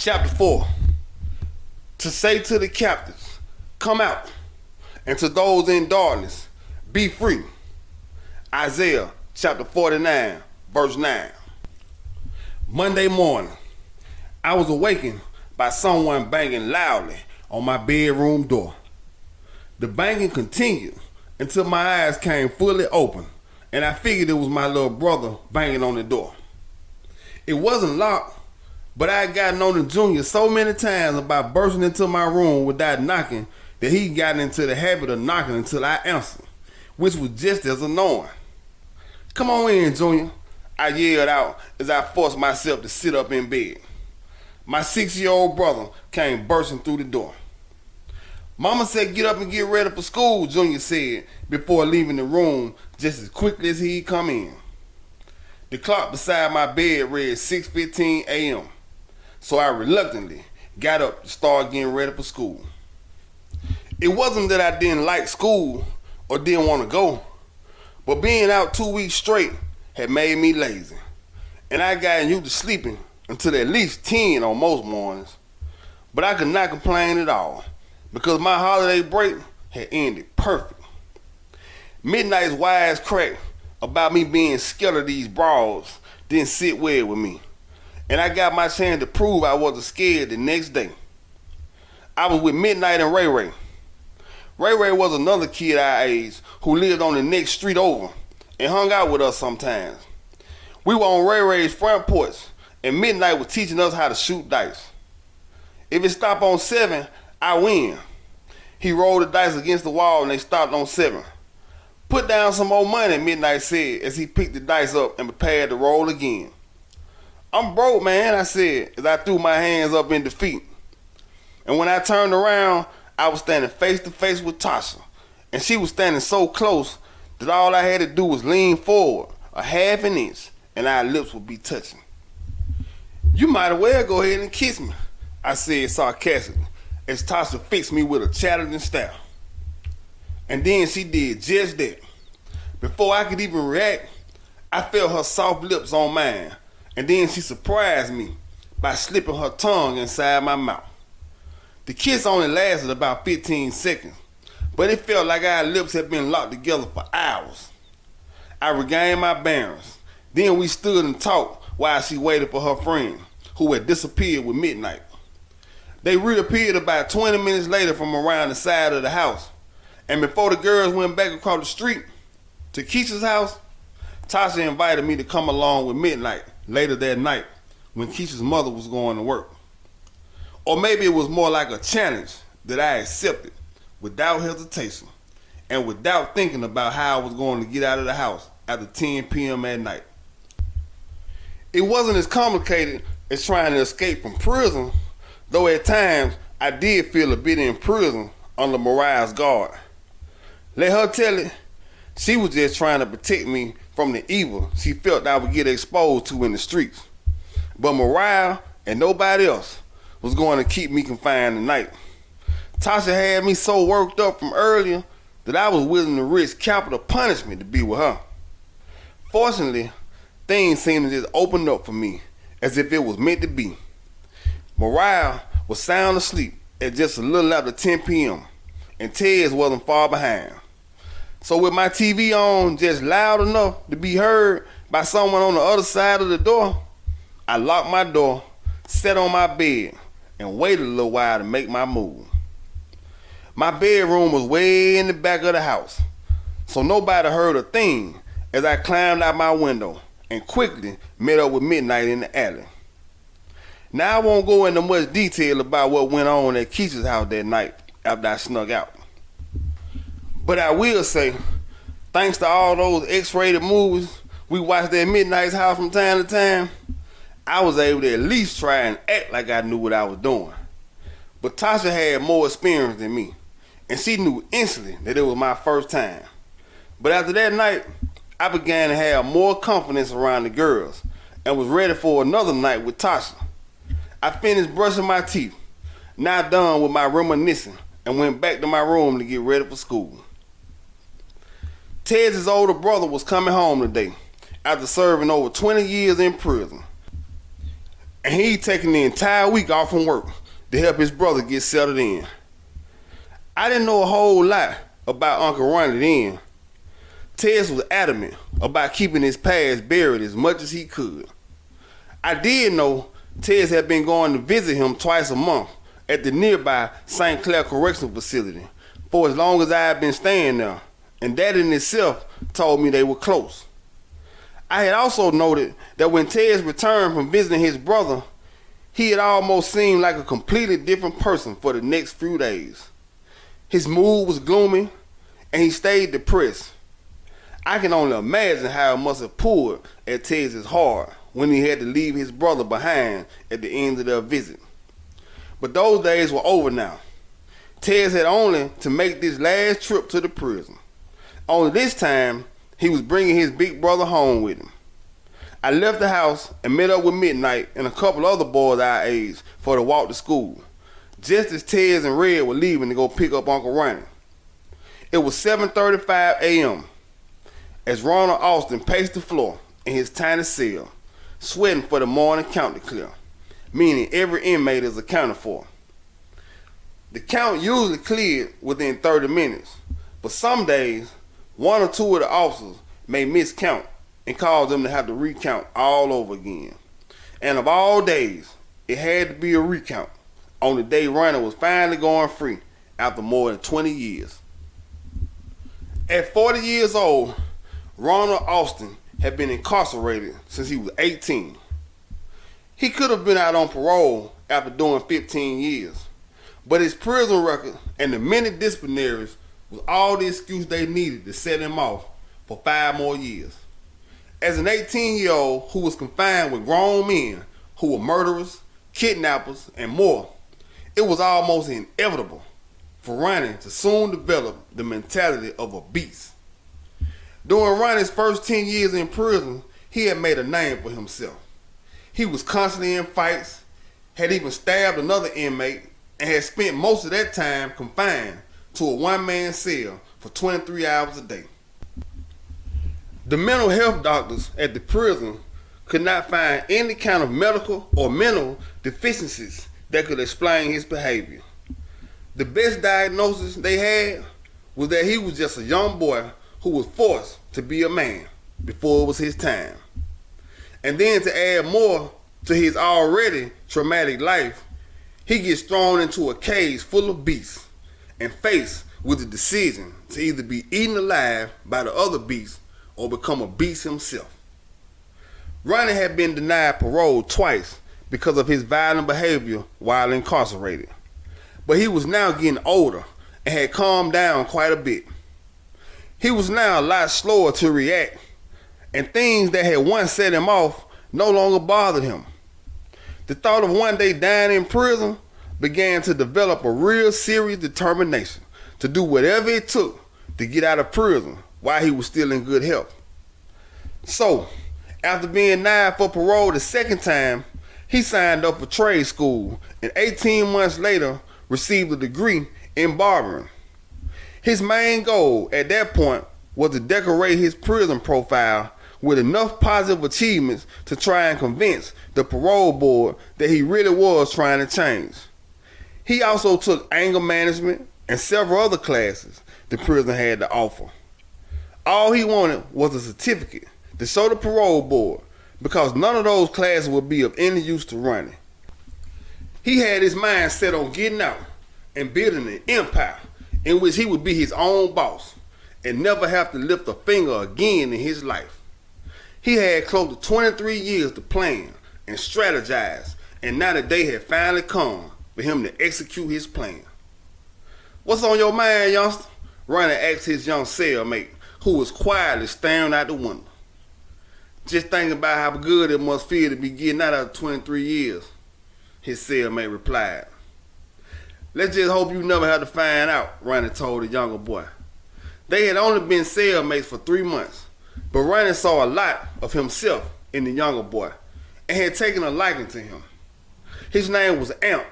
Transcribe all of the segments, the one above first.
Chapter 4. To say to the captives, come out, and to those in darkness, be free. Isaiah chapter 49, verse 9. Monday morning, I was awakened by someone banging loudly on my bedroom door. The banging continued until my eyes came fully open, and I figured it was my little brother banging on the door. It wasn't locked, but I had gotten on the Junior so many times about bursting into my room without knocking that he got into the habit of knocking until I answered, which was just as annoying. Come on in, Junior, I yelled out as I forced myself to sit up in bed. My 6-year-old brother came bursting through the door. Mama said get up and get ready for school, Junior said before leaving the room just as quickly as he'd come in. The clock beside my bed read 6:15 a.m., so I reluctantly got up to start getting ready for school. It wasn't that I didn't like school or didn't want to go, but being out 2 weeks straight had made me lazy, and I got used to sleeping until at least 10 on most mornings. But I could not complain at all, because my holiday break had ended perfect. Midnight's wisecrack about me being scared of these broads didn't sit well with me, and I got my chance to prove I wasn't scared the next day. I was with Midnight and Ray Ray. Ray Ray was another kid our age who lived on the next street over and hung out with us sometimes. We were on Ray Ray's front porch, and Midnight was teaching us how to shoot dice. If it stopped on 7, I win. He rolled the dice against the wall and they stopped on 7. Put down some more money, Midnight said as he picked the dice up and prepared to roll again. I'm broke, man, I said as I threw my hands up in defeat. And when I turned around, I was standing face to face with Tasha, and she was standing so close that all I had to do was lean forward a half an inch and our lips would be touching. You might as well go ahead and kiss me, I said sarcastically as Tasha fixed me with a challenging stare. And then she did just that. Before I could even react, I felt her soft lips on mine, and then she surprised me by slipping her tongue inside my mouth. The kiss only lasted about 15 seconds, but it felt like our lips had been locked together for hours. I regained my bearings. Then we stood and talked while she waited for her friend, who had disappeared with Midnight. They reappeared about 20 minutes later from around the side of the house, and before the girls went back across the street to Keisha's house, Tasha invited me to come along with Midnight later that night when Keisha's mother was going to work. Or maybe it was more like a challenge that I accepted without hesitation and without thinking about how I was going to get out of the house after 10 p.m. at night. It wasn't as complicated as trying to escape from prison, though at times I did feel a bit in prison under Mariah's guard. Let her tell it, she was just trying to protect me from the evil she felt I would get exposed to in the streets. But Mariah and nobody else was going to keep me confined tonight. Tasha had me so worked up from earlier that I was willing to risk capital punishment to be with her. Fortunately, things seemed to just open up for me as if it was meant to be. Mariah was sound asleep at just a little after 10 p.m. and Tez wasn't far behind. So with my TV on just loud enough to be heard by someone on the other side of the door, I locked my door, sat on my bed, and waited a little while to make my move. My bedroom was way in the back of the house, so nobody heard a thing as I climbed out my window and quickly met up with Midnight in the alley. Now I won't go into much detail about what went on at Keisha's house that night after I snuck out. But I will say, thanks to all those X-rated movies we watched at Midnight's house from time to time, I was able to at least try and act like I knew what I was doing. But Tasha had more experience than me, and she knew instantly that it was my first time. But after that night, I began to have more confidence around the girls and was ready for another night with Tasha. I finished brushing my teeth, now done with my reminiscing, and went back to my room to get ready for school. Ted's older brother was coming home today after serving over 20 years in prison. and he'd taken the entire week off from work to help his brother get settled in. I didn't know a whole lot about Uncle Ronnie then. Tess was adamant about keeping his past buried as much as he could. I did know Tess had been going to visit him twice a month at the nearby St. Clair Correctional Facility for as long as I had been staying there, and that in itself told me they were close. I had also noted that when Tess returned from visiting his brother, he had almost seemed like a completely different person for the next few days. His mood was gloomy, and he stayed depressed. I can only imagine how it must have pulled at Tess's heart when he had to leave his brother behind at the end of their visit. But those days were over now. Tess had only to make this last trip to the prison. Only this time, he was bringing his big brother home with him. I left the house and met up with Midnight and a couple other boys our age for the walk to school, just as Tess and Red were leaving to go pick up Uncle Ronnie. It was 7:35 a.m. as Ronald Austin paced the floor in his tiny cell, sweating for the morning count to clear, meaning every inmate is accounted for. The count usually cleared within 30 minutes, but some days, one or two of the officers may miscount and cause them to have to recount all over again. And of all days, it had to be a recount on the day Ronnie was finally going free after more than 20 years. At 40 years old, Ronald Austin had been incarcerated since he was 18. He could have been out on parole after doing 15 years, but his prison record and the many disciplinaries was all the excuse they needed to set him off for 5 more years. As an 18-year-old who was confined with grown men who were murderers, kidnappers, and more, it was almost inevitable for Ronnie to soon develop the mentality of a beast. During Ronnie's first 10 years in prison, he had made a name for himself. He was constantly in fights, had even stabbed another inmate, and had spent most of that time confined to a one-man cell for 23 hours a day. The mental health doctors at the prison could not find any kind of medical or mental deficiencies that could explain his behavior. The best diagnosis they had was that he was just a young boy who was forced to be a man before it was his time. And then to add more to his already traumatic life, he gets thrown into a cage full of beasts and faced with the decision to either be eaten alive by the other beasts or become a beast himself. Ronnie had been denied parole twice because of his violent behavior while incarcerated, but he was now getting older and had calmed down quite a bit. He was now a lot slower to react, and things that had once set him off no longer bothered him. The thought of one day dying in prison began to develop a real serious determination to do whatever it took to get out of prison while he was still in good health. So, after being denied for parole the second time, he signed up for trade school and 18 months later received a degree in barbering. His main goal at that point was to decorate his prison profile with enough positive achievements to try and convince the parole board that he really was trying to change. He also took anger management and several other classes the prison had to offer. All he wanted was a certificate to show the parole board, because none of those classes would be of any use to Ronnie. He had his mind set on getting out and building an empire in which he would be his own boss and never have to lift a finger again in his life. He had close to 23 years to plan and strategize, and now the day had finally come for him to execute his plan. "What's on your mind, youngster?" Ronnie asked his young cellmate, who was quietly staring out the window. "Just thinking about how good it must feel to be getting out after 23 years, his cellmate replied. "Let's just hope you never have to find out," Ronnie told the younger boy. They had only been cellmates for 3 months, but Ronnie saw a lot of himself in the younger boy and had taken a liking to him. His name was Amp,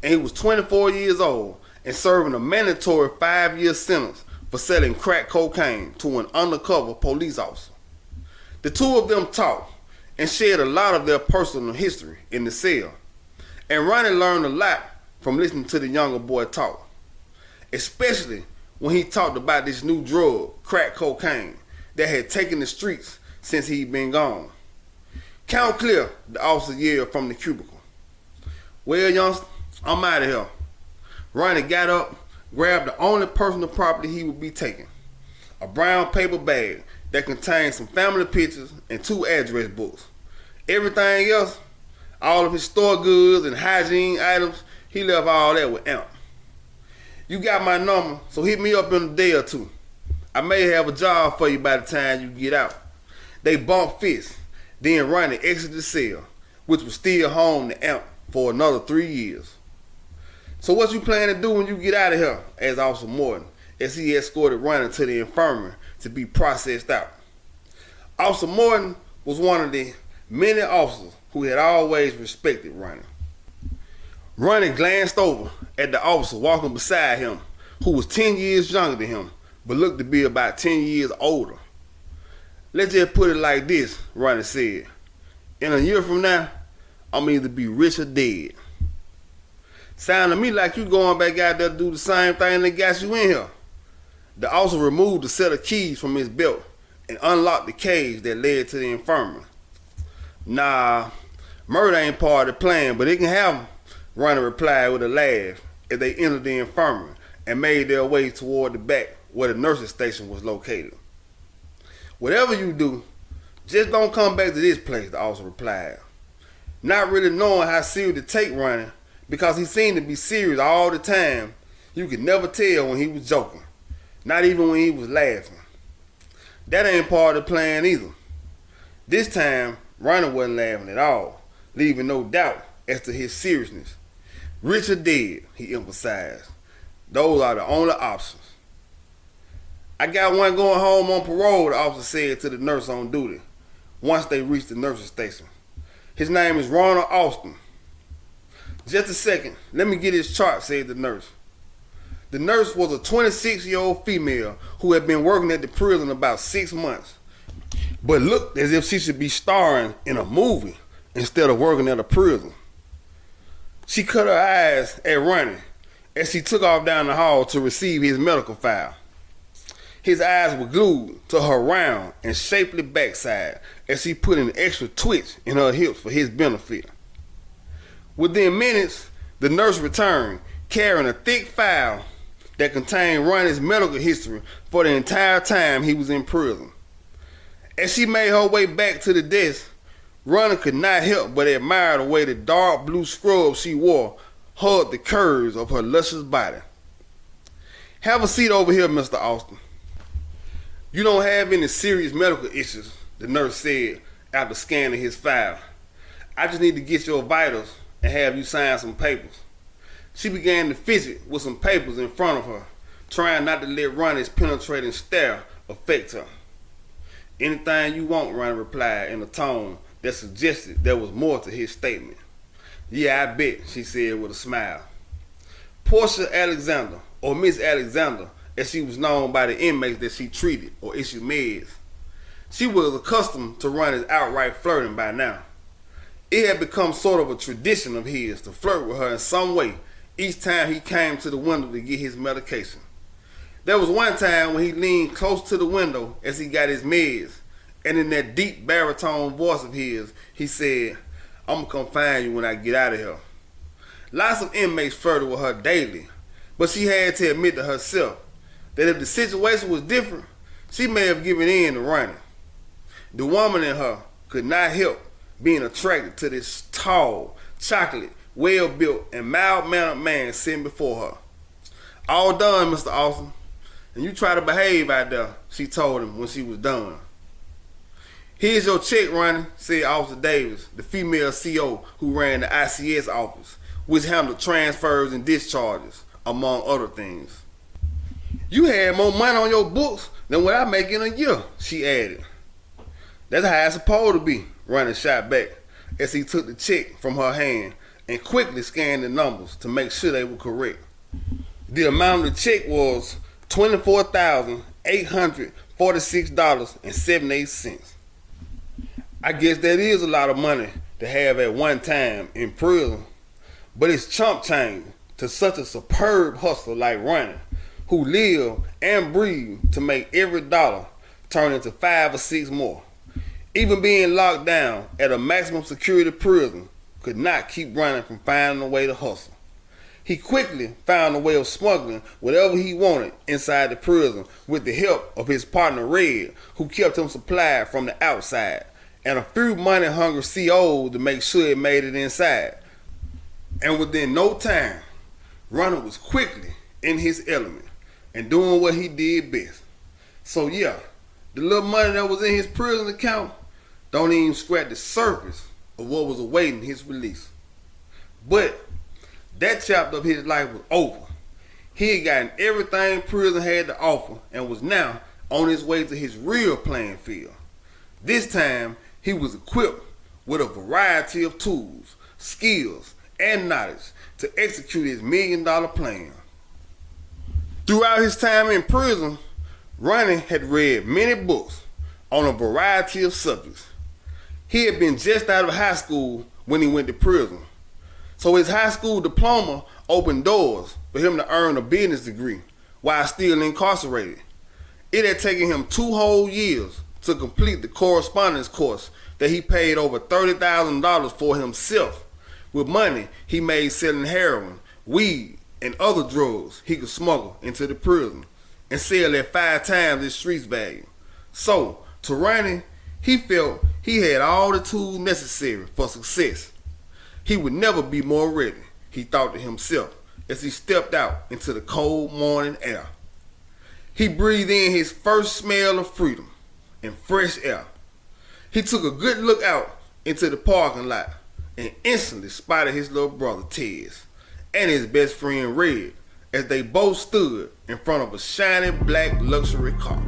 and he was 24 years old and serving a mandatory 5-year sentence for selling crack cocaine to an undercover police officer. The two of them talked, and shared a lot of their personal history in the cell. And Ronnie learned a lot from listening to the younger boy talk, especially when he talked about this new drug, crack cocaine, that had taken the streets since he'd been gone. "Count clear," the officer yelled from the cubicle. "Well, youngster, I'm out of here." Ronnie got up, grabbed the only personal property he would be taking, a brown paper bag that contained some family pictures and 2 address books. Everything else, all of his store goods and hygiene items, he left all that with Amp. "You got my number, so hit me up in a day or 2. I may have a job for you by the time you get out." They bumped fists. Then Ronnie exited the cell, which was still home to Amp for another 3 years. "So what you plan to do when you get out of here?" asked Officer Morton, as he escorted Ronnie to the infirmary to be processed out. Officer Morton was one of the many officers who had always respected Ronnie. Ronnie glanced over at the officer walking beside him, who was 10 years younger than him, but looked to be about 10 years older. "Let's just put it like this," Ronnie said. "In a year from now, I'm either be rich or dead." "Sound to me like you going back out there to do the same thing that got you in here." The officer removed a set of keys from his belt and unlocked the cage that led to the infirmary. "Nah, murder ain't part of the plan, but it can happen," Ronnie replied with a laugh as they entered the infirmary and made their way toward the back where the nurse's station was located. "Whatever you do, just don't come back to this place," the officer replied, not really knowing how serious to take Ronnie because he seemed to be serious all the time. You could never tell when he was joking, not even when he was laughing. That ain't part of the plan either. This time, Ronnie wasn't laughing at all, leaving no doubt as to his seriousness. "Rich or dead," he emphasized. "Those are the only options." "I got one going home on parole," the officer said to the nurse on duty once they reached the nurse's station. "His name is Ronald Austin." "Just a second, let me get his chart," said the nurse. The nurse was a 26-year-old female who had been working at the prison about 6 months, but looked as if she should be starring in a movie instead of working at a prison. She cut her eyes at Ronnie as she took off down the hall to receive his medical file. His eyes were glued to her round and shapely backside as she put an extra twitch in her hips for his benefit. Within minutes, the nurse returned, carrying a thick file that contained Ronnie's medical history for the entire time he was in prison. As she made her way back to the desk, Ronnie could not help but admire the way the dark blue scrubs she wore hugged the curves of her luscious body. "Have a seat over here, Mr. Austin. You don't have any serious medical issues," the nurse said after scanning his file. "I just need to get your vitals and have you sign some papers." She began to fidget with some papers in front of her, trying not to let Ronnie's penetrating stare affect her. "Anything you want," Ronnie replied in a tone that suggested there was more to his statement. "Yeah, I bet," she said with a smile. Portia Alexander, or Miss Alexander, as she was known by the inmates that she treated or issued meds. She was accustomed to Ronnie's outright flirting by now. It had become sort of a tradition of his to flirt with her in some way each time he came to the window to get his medication. There was one time when he leaned close to the window as he got his meds, and in that deep baritone voice of his, he said, "I'm gonna come find you when I get out of here." Lots of inmates flirted with her daily, but she had to admit to herself that if the situation was different, she may have given in to Ronnie. The woman in her could not help being attracted to this tall, chocolate, well-built, and mild-mannered man sitting before her. "All done, Mr. Austin, and you try to behave out there," she told him when she was done. "Here's your check, Ronnie," said Officer Davis, the female CO who ran the ICS office, which handled transfers and discharges, among other things. "You had more money on your books than what I make in a year," she added. "That's how it's supposed to be," Ronnie shot back as he took the check from her hand and quickly scanned the numbers to make sure they were correct. The amount of the check was $24,846.78. I guess that is a lot of money to have at one time in prison, but it's chump change to such a superb hustler like Ronnie, who live and breathe to make every dollar turn into 5 or 6 more. Even being locked down at a maximum security prison could not keep Ronnie from finding a way to hustle. He quickly found a way of smuggling whatever he wanted inside the prison with the help of his partner Red, who kept him supplied from the outside, and a few money-hungry COs to make sure it made it inside. And within no time, Ronnie was quickly in his element and doing what he did best. So yeah, the little money that was in his prison account don't even scratch the surface of what was awaiting his release. But that chapter of his life was over. He had gotten everything prison had to offer and was now on his way to his real playing field. This time, he was equipped with a variety of tools, skills, and knowledge to execute his $1 million plan. Throughout his time in prison, Ronnie had read many books on a variety of subjects. He had been just out of high school when he went to prison, so his high school diploma opened doors for him to earn a business degree while still incarcerated. It had taken him 2 whole years to complete the correspondence course that he paid over $30,000 for himself with money he made selling heroin, weed, and other drugs he could smuggle into the prison and sell at 5 times its street value. So, to Ronnie, he felt he had all the tools necessary for success. He would never be more ready, he thought to himself as he stepped out into the cold morning air. He breathed in his first smell of freedom and fresh air. He took a good look out into the parking lot and instantly spotted his little brother Tez and his best friend Red as they both stood in front of a shiny black luxury car.